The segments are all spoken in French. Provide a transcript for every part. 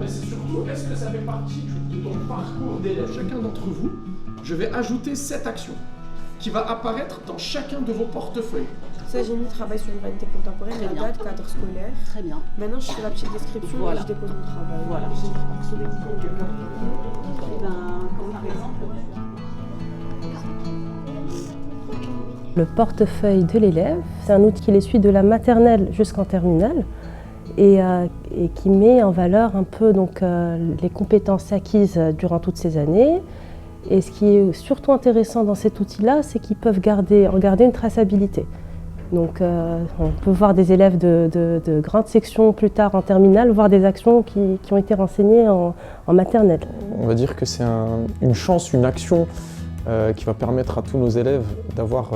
mais c'est surtout, est-ce que ça fait partie de ton parcours d'élève? Chacun d'entre vous, je vais ajouter cette action qui va apparaître dans chacun de vos portefeuilles. Ça, j'ai mis travail sur l'humanité contemporaine, la date, cadre scolaire. Très bien. Maintenant, je fais la petite description et je dépose mon travail. Voilà. J'ai écrit par quelqu'un. Comme par exemple. Le portefeuille de l'élève, c'est un outil qui les suit de la maternelle jusqu'en terminale et qui met en valeur un peu donc, les compétences acquises durant toutes ces années. Et ce qui est surtout intéressant dans cet outil-là, c'est qu'ils peuvent garder une traçabilité. Donc on peut voir des élèves de grandes sections plus tard en terminale, voir des actions qui ont été renseignées en maternelle. On va dire que c'est une chance, une action qui va permettre à tous nos élèves d'avoir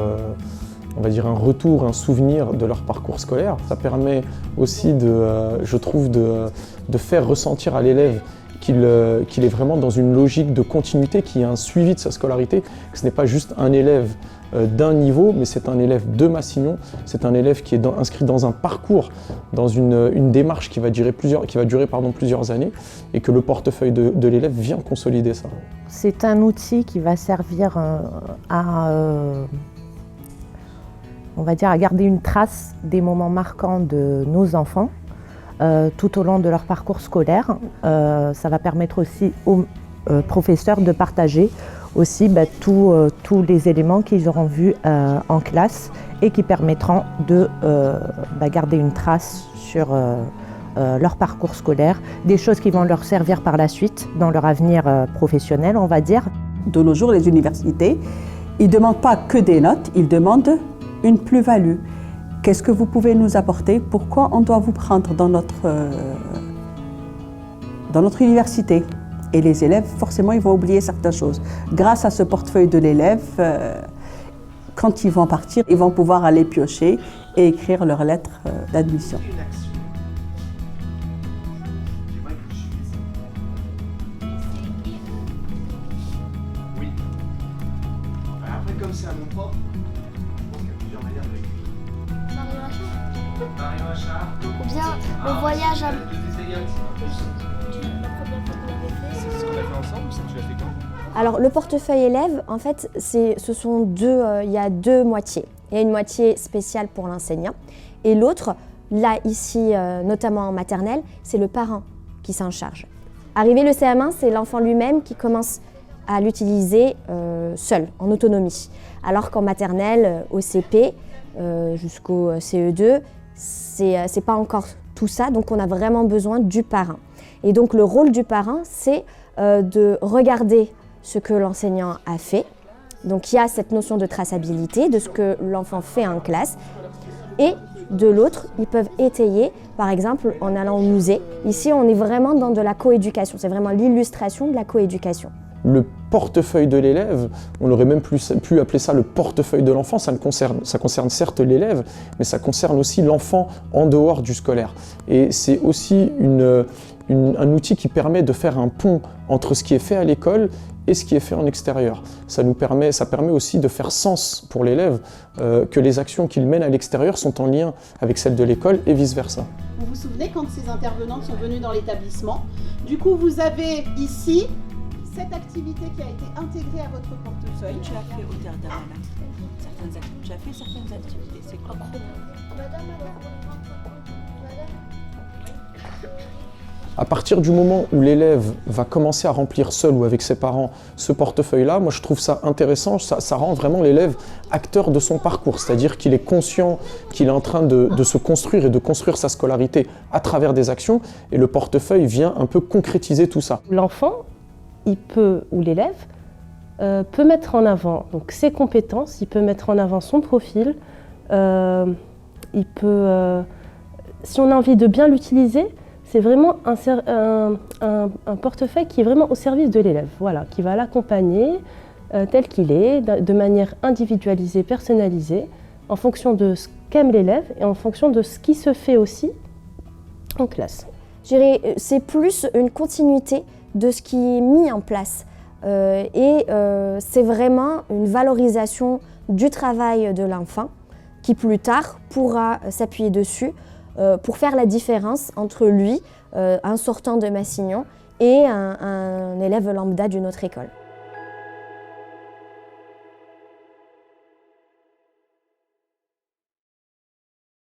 on va dire un retour, un souvenir de leur parcours scolaire. Ça permet aussi, je trouve, de faire ressentir à l'élève qu'il est vraiment dans une logique de continuité, qu'il y a un suivi de sa scolarité, que ce n'est pas juste un élève d'un niveau, mais c'est un élève de Massignon, c'est un élève qui est inscrit dans un parcours, dans une démarche qui va durer plusieurs années, et que le portefeuille de l'élève vient consolider ça. C'est un outil qui va servir on va dire, à garder une trace des moments marquants de nos enfants tout au long de leur parcours scolaire. Ça va permettre aussi aux professeurs de partager aussi tous les éléments qu'ils auront vus en classe et qui permettront de garder une trace sur leur parcours scolaire, des choses qui vont leur servir par la suite dans leur avenir professionnel, on va dire. De nos jours, les universités, ils ne demandent pas que des notes, ils demandent une plus-value. Qu'est-ce que vous pouvez nous apporter? Pourquoi on doit vous prendre dans notre université? Et les élèves, forcément, ils vont oublier certaines choses. Grâce à ce portefeuille de l'élève, quand ils vont partir, ils vont pouvoir aller piocher et écrire leur lettre d'admission. Oui. Après, comme c'est à mon propre, je pense qu'il y a plusieurs manières de l'écrire. Mario Achard. Ou bien le voyage à... C'est ce qu'on a fait ensemble ou ça tu l'as fait quand? Alors le portefeuille élève, en fait, ce sont deux, il y a deux moitiés. Il y a une moitié spéciale pour l'enseignant et l'autre, là ici, notamment en maternelle, c'est le parent qui s'en charge. Arrivé le CM1, c'est l'enfant lui-même qui commence à l'utiliser seul, en autonomie. Alors qu'en maternelle, au CP, jusqu'au CE2, c'est pas encore tout ça, donc on a vraiment besoin du parent. Et donc le rôle du parent, c'est de regarder ce que l'enseignant a fait. Donc il y a cette notion de traçabilité, de ce que l'enfant fait en classe. Et de l'autre, ils peuvent étayer, par exemple, en allant au musée. Ici, on est vraiment dans de la coéducation, c'est vraiment l'illustration de la coéducation. Le portefeuille de l'élève, on aurait même pu appeler ça le portefeuille de l'enfant, ça concerne certes l'élève, mais ça concerne aussi l'enfant en dehors du scolaire. Et c'est aussi un outil qui permet de faire un pont entre ce qui est fait à l'école et ce qui est fait en extérieur. Ça permet aussi de faire sens pour l'élève que les actions qu'il mène à l'extérieur sont en lien avec celles de l'école et vice-versa. Vous vous souvenez quand ces intervenantes sont venues dans l'établissement? Du coup, vous avez ici cette activité qui a été intégrée à votre portefeuille. Tu as fait au Théâtre d'Arana. Tu as fait certaines activités. C'est quoi? À partir du moment où l'élève va commencer à remplir seul ou avec ses parents ce portefeuille-là, moi je trouve ça intéressant, ça rend vraiment l'élève acteur de son parcours, c'est-à-dire qu'il est conscient qu'il est en train de se construire et de construire sa scolarité à travers des actions, et le portefeuille vient un peu concrétiser tout ça. L'enfant, ou l'élève, peut mettre en avant donc, ses compétences, il peut mettre en avant son profil, il peut, si on a envie de bien l'utiliser, c'est vraiment un portefeuille qui est vraiment au service de l'élève, voilà, qui va l'accompagner tel qu'il est, de manière individualisée, personnalisée, en fonction de ce qu'aime l'élève et en fonction de ce qui se fait aussi en classe. Je dirais, c'est plus une continuité de ce qui est mis en place c'est vraiment une valorisation du travail de l'enfant qui plus tard pourra s'appuyer dessus pour faire la différence entre lui, un sortant de Massignon, et un élève lambda d'une autre école.